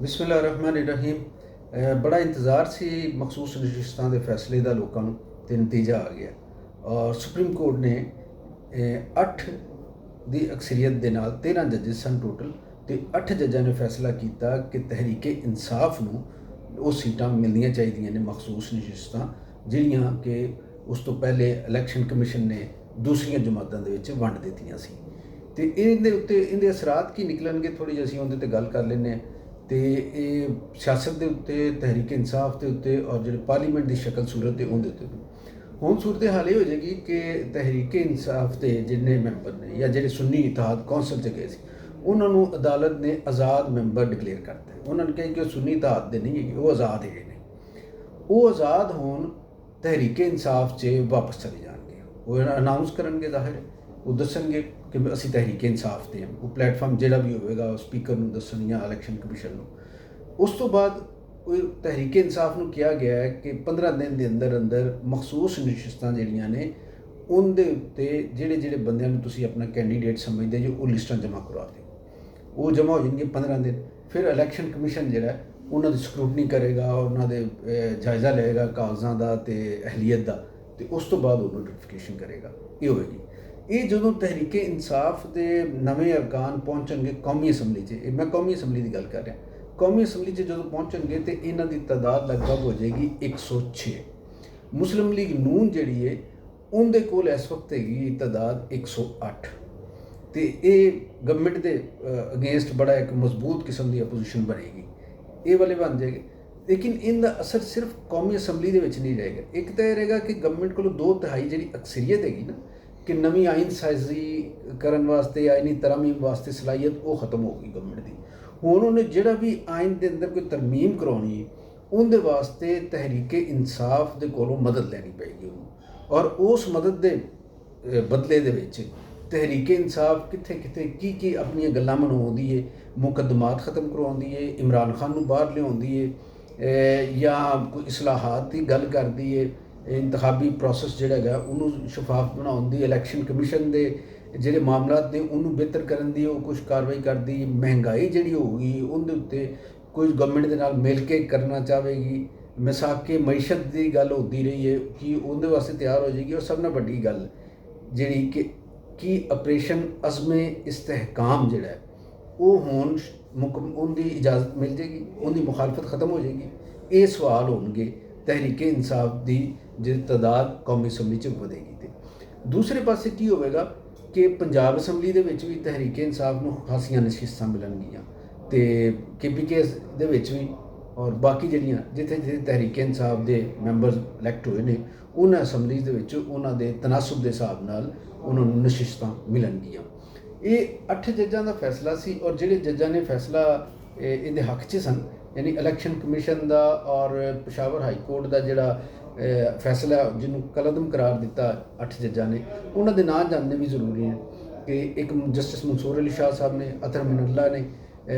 ਬਿਸਮਿਲ੍ਲਾਹਿਰਰਹਿਮਾनिर्रहीम। बड़ा इंतज़ार सी मखसूस नशिस्तां दे फैसले का लोगों नूं ते नतीजा आ गया और सुप्रीम कोर्ट ने 8 की अक्सरीयत के नाल 13 जजिस सन टोटल तो 8 जजां ने फैसला किया कि तहरीके इंसाफ नूं वो सीटां मिलनियां चाहिए ने मखसूस नशिस्तां जिहड़ियां कि उस तो पहले इलैक्शन कमीशन ने दूसरियां जमातां दे विच वंड दित्तियां सी। तो इहदे उत्ते इहदे असरात की निकलणगे थोड़ी जी असीं उहदे ते गल कर लैंदे हां। तो ये सियासत के उत्ते तहरीक इंसाफ के उत्ते और जो पार्लीमेंट की शक्ल सूरत है उनके उत्ते हुण सूरत हाल ये हो जाएगी कि तहरीक इंसाफ के जिन्ने मैंबर ने या जो सुन्नी इतिहाद कौंसल च गए थे उन्होंने अदालत ने आज़ाद मैंबर डिकलेयर करता है। उन्होंने कहा कि वो सुन्नी इतिहाद के नहीं है, वो आज़ाद है ने वो आज़ाद होन तहरीक इंसाफ च वापस चले जाएंगे। वो अनाउंस करेंगे जाहिर है, वो दसणगे कि असी तहरीक इंसाफ ते हैं। वो प्लेटफॉर्म जोड़ा भी होगा स्पीकर नूं दसन या इलैक्शन कमीशन नूं। उस तो बाद तहरीक इंसाफ नूं किया गया है कि 15 दिन के अंदर अंदर मखसूस नशिस्तां जिहड़ियां ने उनके उत्ते जिहड़े जिहड़े बंदियां नूं तुसीं अपना कैंडीडेट समझदे जो वो लिस्टां जमा करवा दिओ। वो जमा हो जाएंगे 15 दिन। फिर इलैक्शन कमीशन जिहड़ा उन्हां दी स्क्रूटनी करेगा, उन्हां दे जायज़ा लेगा कागज़ां दा ते अहलीयत दा, ते उस तो बाद वो नोटिफिकेशन करेगा। ये होएगी। ये जो तहरीक इंसाफ के नवे अरकान पहुँचणगे कौमी असैम्बली च, मैं कौमी असैम्बली की गल कर रहा, कौमी असैम्बली च जो पहुँचणगे तो इन्हां दी तादाद लगभग हो जाएगी 106। मुस्लिम लीग नून जिहड़ी है उनके कोल इस वक्त हैगी तादाद 108। तो ये गवर्नमेंट के अगेंस्ट बड़ा एक मजबूत किस्म की अपोजिशन बनेगी, ये वाले बन जाएगी। लेकिन इनका असर सिर्फ कौमी असैम्बली के नहीं रहेगा। एक तो यह रहेगा कि गवर्नमेंट को 2/3 जी अक्सरीयत हैगी ना कि नवी आइन साजी करने वास्ते आइनी तरमीम वास्ते सलाहियत वो खत्म हो गई गवर्नमेंट की। हुण उन्हें जिहड़ा भी आइन के अंदर कोई तरमीम करवानी है उनके वास्ते तहरीक इंसाफ के कोलों मदद लैनी पेगी उन्होंने, और उस मदद के बदले दे विच तहरीक इंसाफ कित्थे कित्थे की अपनी गल्लां मनवाउंदी है, मुकदमात खत्म करवाउंदी है, इमरान खान नूं बाहर लिआउंदी है या कोई इस्लाहात की गल करदी है, इंतखाबी प्रोसैस जिहड़ा है उन्होंने शफाफ बनाउण दी, इलैक्शन कमीशन के जिहड़े मामलात ने उन्होंने बेहतर करन दी कुछ कार्रवाई करदी, महंगाई जिहड़ी होगी उनके उत्ते कोई गवर्नमेंट के नाल मिल के करना चाहेगी, मिसाके मईशत की गल होती रही है कि उनके वास्ते तैयार हो जाएगी। और सब नाल वड्डी गल जिहड़ी कि ऑपरेशन अज़मे इस्तेहकाम जिहड़ा है वो हुण उनकी इजाज़त मिल जाएगी, उनकी मुखालफत खत्म हो जाएगी। ये सवाल होंगे तहरीक इंसाफ की जो तादाद कौमी असैम्बली च वधेगी। तो दूसरे पासे की होगा कि पंजाब असैम्बली दे विच भी तहरीक इंसाफ नूं खासियां नशिस्तां मिलणगियां ते KPK दे विच भी, और बाकी जिहड़ियां जिथे जिथे तहरीक इंसाफ के मैंबर इलैक्ट होए ने उन्हां असैम्बलीज़ दे विच उन्हां दे तनासुब के हिसाब नाल उन्हां नूं नशिस्तां मिलणगियां। ये 8 जजां का फैसला सी और जिहड़े जजां ने फैसला इहदे हक च सन, यानी इलैक्शन कमीशन का और पेशावर हाई कोर्ट का जिहड़ा फैसला जिन्होंने कलअदम करार दिता 8 जजां ने, उन्होंने नाम जानने भी जरूरी है कि एक जस्टिस मंसूर अली शाह साहब ने, अतर मिनल्ला ने,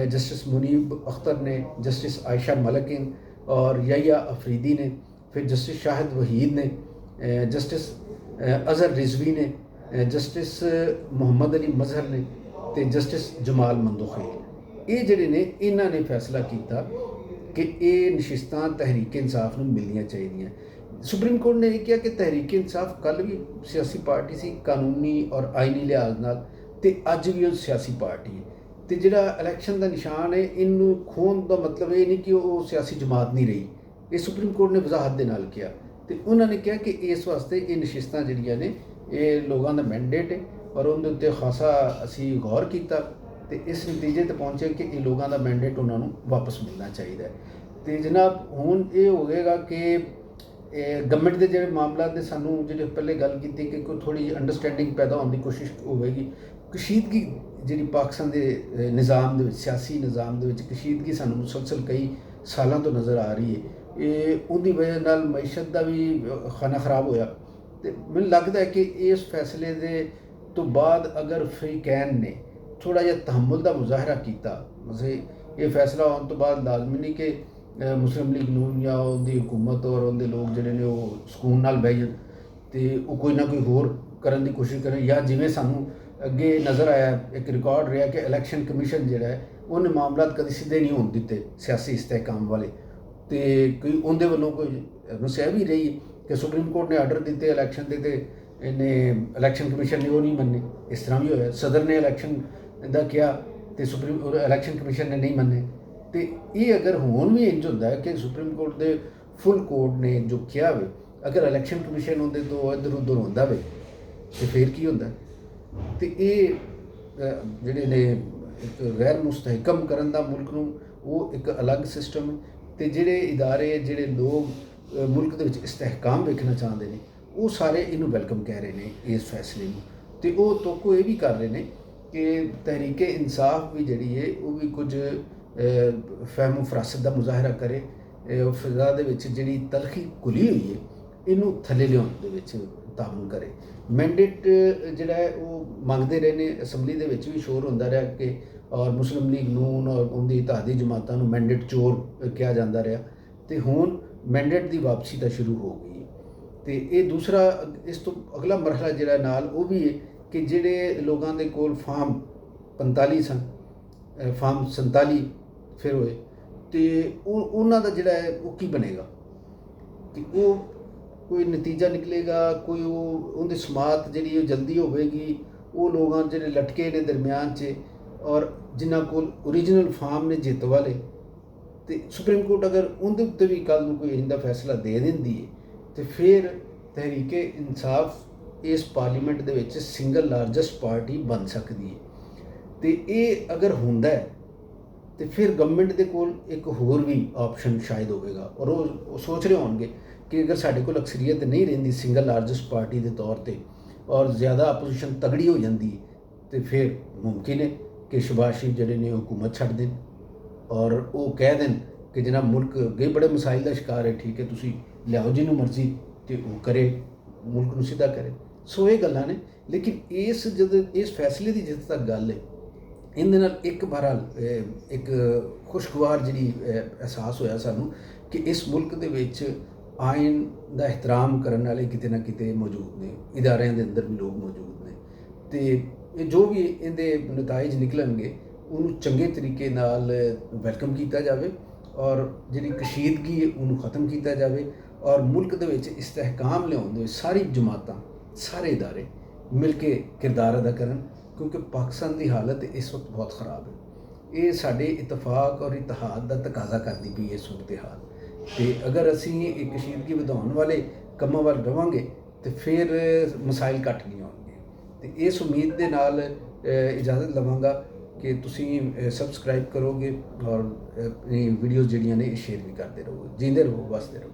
जस्टिस मुनीब अख्तर ने, जस्टिस आयशा मलकिन और यहिया अफरीदी ने, फिर जस्टिस शाहिद वहीद ने, जस्टिस अज़हर रिजवी ने, जस्टिस मुहम्मद अली मजहर ने, तो जस्टिस जमाल मंदोखी। ये जिहड़े ने इन्हां ने फैसला किया कि ये नशिस्तां तहरीक इंसाफ नूं मिलनियां चाहिए। सुप्रीम कोर्ट ने यह किया कि तहरीक इंसाफ कल भी सियासी पार्टी सी कानूनी और आइनी लिहाज नाल, ते अज भी वो सियासी पार्टी है। तो जिहड़ा इलैक्शन का निशान है इनू खोण का मतलब ये नहीं कि वो सियासी जमात नहीं रही, ये सुप्रीम कोर्ट ने वजाहत के नाल किया। तो उन्होंने कहा कि इस वास्ते ये नशिस्तां जिहड़ियां ने ये लोगों का मैंडेट है और उनके उत्ते खासा असी गौर किया तो इस नतीजे पर पहुँचे कि ये लोगों का मैंडेट उन्होंने वापस मिलना चाहिए। तो जनाब हुण ये होगा कि गवर्नमेंट के जो मामला के सानू जो पहले गल की कि कोई थोड़ी अंडरस्टैंडिंग पैदा होने की कोशिश होगी। कशीदगी जी पाकिस्तान के निज़ाम सियासी निज़ाम के कशीदगी सानू मुसलसल कई सालों तो नज़र आ रही है। ये उनकी वजह नाल मईशत का भी खाना खराब होया। तो मैनूं लगता है कि इस फैसले के तो बाद अगर फ्रीकैन ने थोड़ा जिहा तहम्मुल का मुजाहरा किया, मतलब ये फैसला होने तो बाद लाजमी नहीं कि मुस्लिम लीग नून या उनकी हुकूमत और उनके लोग जिहड़े ने वो सुकून नाल बह जाण ते वो कोई ना कोई होर करने की कोशिश करें, या जिवें सानू अगे नज़र आया एक रिकॉर्ड रहा कि इलैक्शन कमीशन जिहड़ा है ਉਹਨੇ ਮਾਮਲਾਤ ਕਦੇ ਸਿੱਧੇ ਨਹੀਂ ਹੋਣ ਦਿੱਤੇ ਸਿਆਸੀ ਇਸਤਹਿਕਾਮ ਵਾਲੇ। ਤੇ ਕੋਈ ਉਹਦੇ ਵੱਲੋਂ ਕੋਈ ਰੁਸਿਆ ਵੀ ਰਹੀ ਕਿ ਸੁਪਰੀਮ ਕੋਰਟ ਨੇ ਆਰਡਰ ਦਿੱਤੇ ਇਲੈਕਸ਼ਨ ਦੇ, ਤੇ ਇਹਨੇ ਇਲੈਕਸ਼ਨ ਕਮਿਸ਼ਨ ਨੇ ਉਹ ਨਹੀਂ ਮੰਨੇ। ਇਸ ਤਰ੍ਹਾਂ ਵੀ ਹੋਇਆ, ਸਦਰ ਨੇ ਇਲੈਕਸ਼ਨ ਦਾ ਕਿਹਾ ਤੇ ਇਲੈਕਸ਼ਨ ਕਮਿਸ਼ਨ ਨੇ ਨਹੀਂ ਮੰਨੇ। ਤੇ ਇਹ ਅਗਰ ਹੁਣ ਵੀ ਇੰਝ ਹੁੰਦਾ ਹੈ ਕਿ ਸੁਪਰੀਮ ਕੋਰਟ ਦੇ ਫੁੱਲ ਕੋਰਟ ਨੇ ਜੋ ਕਿਹਾ ਵੇ, ਅਗਰ ਇਲੈਕਸ਼ਨ ਕਮਿਸ਼ਨ ਉਹਦੇ ਤੋਂ ਇੱਧਰ ਉੱਧਰ ਹੁੰਦਾ ਵੇ ਤੇ ਫਿਰ ਕੀ ਹੁੰਦਾ? ਤੇ ਇਹ ਜਿਹੜੇ ਨੇ ਇੱਕ ਗੈਰ ਮੁਸਤਹਿਕਮ ਕਰਨ ਦਾ ਮੁਲਕ ਨੂੰ, ਉਹ ਇੱਕ ਅਲੱਗ ਸਿਸਟਮ ਹੈ। ਤੇ ਜਿਹੜੇ ਇਦਾਰੇ, ਜਿਹੜੇ ਲੋਕ ਮੁਲਕ ਦੇ ਵਿੱਚ ਇਸਤਹਿਕਾਮ ਵੇਖਣਾ ਚਾਹੁੰਦੇ ਨੇ, ਉਹ ਸਾਰੇ ਇਹਨੂੰ ਵੈਲਕਮ ਕਹਿ ਰਹੇ ਨੇ ਇਸ ਫੈਸਲੇ ਨੂੰ। ਤੇ ਉਹ ਤੋਕੋ ਇਹ ਵੀ ਕਰ ਰਹੇ ਨੇ ਕਿ ਤਹਿਰੀਕੇ ਇਨਸਾਫ ਵੀ ਜਿਹੜੀ ਹੈ ਉਹ ਵੀ ਕੁਝ ਫਹਿਮ ਫਰਾਸਤ ਦਾ ਮੁਜ਼ਾਹਰਾ ਕਰੇ, ਫਿਜ਼ਾ ਦੇ ਵਿੱਚ ਜਿਹੜੀ ਤਲਖੀ ਘੁਲੀ ਹੋਈ ਹੈ ਇਹਨੂੰ ਥੱਲੇ ਲਿਆਉਣ ਦੇ ਵਿੱਚ ਤਾਮਨ ਕਰੇ। ਮੈਂਡੇਟ ਜਿਹੜਾ ਹੈ ਉਹ ਮੰਗਦੇ ਰਹੇ ਨੇ, ਅਸੈਂਬਲੀ ਦੇ ਵਿੱਚ ਵੀ ਸ਼ੋਰ ਹੁੰਦਾ ਰਿਹਾ ਕਿ ਔਰ ਮੁਸਲਿਮ ਲੀਗ ਨੂਨ ਔਰ ਉਹਦੀ ਇਤਿਹਾਦੀ ਜਮਾਤਾਂ ਨੂੰ ਮੈਂਡੇਟ ਚੋਰ ਕਿਹਾ ਜਾਂਦਾ ਰਿਹਾ। ਤੇ ਹੁਣ ਮੈਂਡੇਟ ਦੀ ਵਾਪਸੀ ਤਾਂ ਸ਼ੁਰੂ ਹੋ ਗਈ ਹੈ। ਤੇ ਇਹ ਦੂਸਰਾ, ਇਸ ਤੋਂ ਅਗਲਾ ਮਰਹਲਾ ਜਿਹੜਾ ਨਾਲ ਉਹ ਵੀ ਹੈ ਕਿ ਜਿਹੜੇ ਲੋਕਾਂ ਦੇ ਕੋਲ ਫਾਰਮ 45 ਸਨ, ਫਾਰਮ 47 ਫਿਰ ਹੋਏ, ਤੇ ਉਹਨਾਂ ਦਾ ਜਿਹੜਾ ਹੈ ਉਹ ਕੀ ਬਣੇਗਾ? ਕਿ ਉਹ ਕੋਈ ਨਤੀਜਾ ਨਿਕਲੇਗਾ, ਕੋਈ ਉਹਦੀ ਸਮਾਤ ਜਿਹੜੀ ਉਹ ਜਲਦੀ ਹੋਵੇਗੀ? ਉਹ ਲੋਕਾਂ ਜਿਹੜੇ ਲਟਕੇ ਨੇ ਦਰਮਿਆਨ 'ਚ ਔਰ ਜਿਨ੍ਹਾਂ ਕੋਲ ਓਰੀਜਨਲ ਫਾਰਮ ਨੇ ਜਿੱਤ ਵਾਲੇ, ਤੇ ਸੁਪਰੀਮ ਕੋਰਟ ਅਗਰ ਉਹਦੇ ਉੱਤੇ ਵੀ ਕੱਲ੍ਹ ਨੂੰ ਕੋਈ ਇਹਦਾ ਫੈਸਲਾ ਦੇ ਦਿੰਦੀ ਹੈ ਤੇ ਫਿਰ ਤਹਿਰੀਕੇ ਇਨਸਾਫ ਇਸ ਪਾਰਲੀਮੈਂਟ ਦੇ ਵਿੱਚ ਸਿੰਗਲ ਲਾਰਜੈਸਟ ਪਾਰਟੀ ਬਣ ਸਕਦੀ ਹੈ। ਤੇ ਇਹ ਅਗਰ ਹੁੰਦਾ ਹੈ ਤੇ ਫਿਰ ਗਵਰਨਮੈਂਟ ਦੇ ਕੋਲ ਇੱਕ ਹੋਰ ਵੀ ਆਪਸ਼ਨ ਸ਼ਾਇਦ ਹੋਵੇਗਾ, ਔਰ ਉਹ ਸੋਚ ਰਹੇ ਹੋਣਗੇ ਕਿ ਅਗਰ ਸਾਡੇ ਕੋਲ ਅਕਸਰੀਅਤ ਨਹੀਂ ਰਹਿੰਦੀ ਸਿੰਗਲ ਲਾਰਜੈਸਟ ਪਾਰਟੀ ਦੇ ਤੌਰ ਤੇ ਔਰ ਜ਼ਿਆਦਾ ਆਪੋਜੀਸ਼ਨ ਤਗੜੀ ਹੋ ਜਾਂਦੀ ਤੇ ਫਿਰ ਮੁਮਕਿਨ ਹੈ ਕਿ ਸ਼ਹਿਬਾਜ਼ ਸ਼ਰੀਫ ਜਿਹੜੇ ਨੇ ਹੁਕੂਮਤ ਛੱਡ ਦੇਣ ਔਰ ਉਹ ਕਹਿ ਦੇਣ ਕਿ ਜਨਾਬ ਮੁਲਕ ਅੱਗੇ ਬੜੇ ਮਸਾਇਲ ਦਾ ਸ਼ਿਕਾਰ ਹੈ, ਠੀਕ ਹੈ ਤੁਸੀਂ ਲਿਆਓ ਜਿਹਨੂੰ ਮਰਜ਼ੀ ਤੇ ਉਹ ਕਰੇ, ਮੁਲਕ ਨੂੰ ਸਿੱਧਾ ਕਰੇ। ਸੋ ਇਹ ਗੱਲਾਂ ਨੇ। ਲੇਕਿਨ ਜਦੋਂ ਇਸ ਫੈਸਲੇ ਦੀ ਜਿੱਥੇ ਤੱਕ ਗੱਲ ਹੈ, ਇਹਦੇ ਨਾਲ ਇੱਕ ਬਹਰਾਲ ਇੱਕ ਖੁਸ਼ਗਵਾਰ ਜਿਹੜੀ ਅਹਿਸਾਸ ਹੋਇਆ ਸਾਨੂੰ ਕਿ ਇਸ ਮੁਲਕ ਦੇ ਵਿੱਚ ਆਇਨ ਦਾ ਇਹਤਰਾਮ ਕਰਨ ਵਾਲੇ ਕਿਤੇ ਨਾ ਕਿਤੇ ਮੌਜੂਦ ਨੇ, ਇਦਾਰਿਆਂ ਦੇ ਅੰਦਰ ਵੀ ਲੋਕ ਮੌਜੂਦ ਨੇ। ਤੇ ਇਹ ਜੋ ਵੀ ਇਹਦੇ ਨਤਾਇਜ ਨਿਕਲਣਗੇ ਉਹਨੂੰ ਚੰਗੇ ਤਰੀਕੇ ਨਾਲ ਵੈਲਕਮ ਕੀਤਾ ਜਾਵੇ ਔਰ ਜਿਹੜੀ ਕਸ਼ੀਦਗੀ ਹੈ ਉਹਨੂੰ ਖਤਮ ਕੀਤਾ ਜਾਵੇ ਔਰ ਮੁਲਕ ਦੇ ਵਿੱਚ ਇਸਤਹਿਕਾਮ ਲਿਆਉਣ ਦੇ ਸਾਰੀ ਜਮਾਤਾਂ, ਸਾਰੇ ਇਦਾਰੇ ਮਿਲ ਕੇ ਕਿਰਦਾਰ ਅਦਾ ਕਰਨ, ਕਿਉਂਕਿ ਪਾਕਿਸਤਾਨ ਦੀ ਹਾਲਤ ਇਸ ਵਕਤ ਬਹੁਤ ਖ਼ਰਾਬ ਹੈ। ਇਹ ਸਾਡੇ ਇਤਫਾਕ ਔਰ ਇਤਿਹਾਦ ਦਾ ਤਕਾਜ਼ਾ ਕਰਦੀ ਪਈ ਇਸ ਸੂਰਤ ਹਾਲ। ਤੇ ਅਗਰ ਅਸੀਂ ਇਹ ਕਸ਼ੀਦਗੀ ਵਧਾਉਣ ਵਾਲੇ ਕੰਮਾਂ ਵੱਲ ਰਵਾਂਗੇ ਤੇ ਫਿਰ ਮਸਾਇਲ ਘੱਟ ਨਹੀਂ ਹੋਣਗੇ। ਤੇ ਇਸ ਉਮੀਦ ਦੇ ਨਾਲ ਇਜਾਜ਼ਤ ਲਵਾਂਗਾ ਕਿ ਤੁਸੀਂ ਸਬਸਕ੍ਰਾਈਬ ਕਰੋਗੇ ਔਰ ਆਪਣੀ ਵੀਡੀਓਜ਼ ਜਿਹੜੀਆਂ ਨੇ ਸ਼ੇਅਰ ਵੀ ਕਰਦੇ ਰਹੋ। ਜੀਂਦੇ ਰਹੋ, ਵਸਦੇ ਰਹੋ।